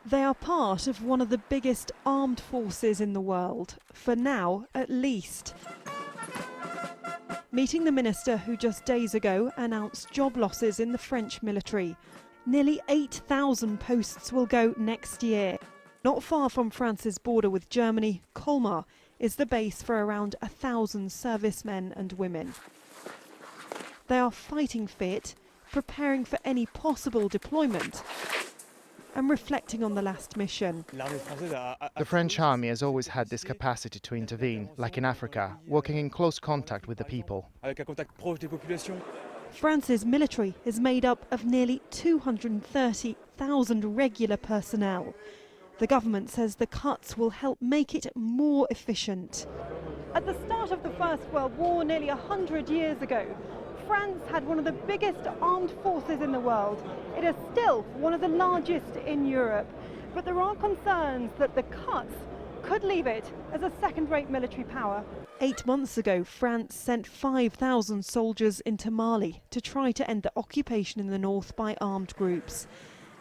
They are part of one of the biggest armed forces in the world, for now at least. Meeting the minister who just days ago announced job losses in the French military. Nearly 8,000 posts will go next year. Not far from France's border with Germany, Colmar is the base for around 1,000 servicemen and women. They are fighting fit, preparing for any possible deployment and reflecting on the last mission. The French army has always had this capacity to intervene, like in Africa, working in close contact with the people. France's military is made up of nearly 230,000 regular personnel. The government says the cuts will help make it more efficient. At the start of the First World War, nearly 100 years ago, France had one of the biggest armed forces in the world. It is still one of the largest in Europe, but there are concerns that the cuts could leave it as a second-rate military power. 8 months ago, France sent 5,000 soldiers into Mali to try to end the occupation in the north by armed groups.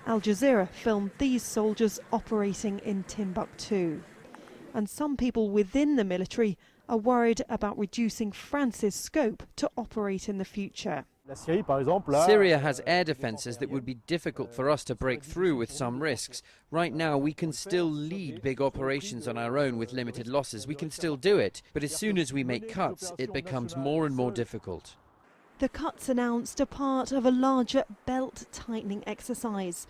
Al Jazeera filmed these soldiers operating in Timbuktu. And some people within the military are worried about reducing France's scope to operate in the future. Syria has air defences that would be difficult for us to break through with some risks. Right now we can still lead big operations on our own with limited losses. We can still do it, but as soon as we make cuts, it becomes more and more difficult. The cuts announced are part of a larger belt-tightening exercise.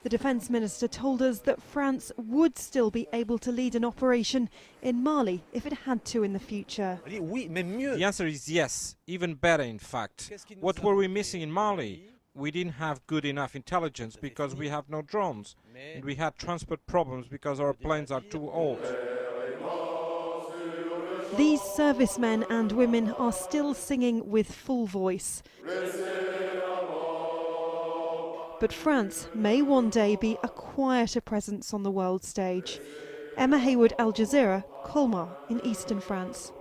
The defence minister told us that France would still be able to lead an operation in Mali if it had to in the future. The answer is yes, even better in fact. What were we missing in Mali? We didn't have good enough intelligence because we have no drones, and we had transport problems because our planes are too old. These servicemen and women are still singing with full voice. But France may one day be a quieter presence on the world stage. Emma Hayward, Al Jazeera, Colmar in eastern France.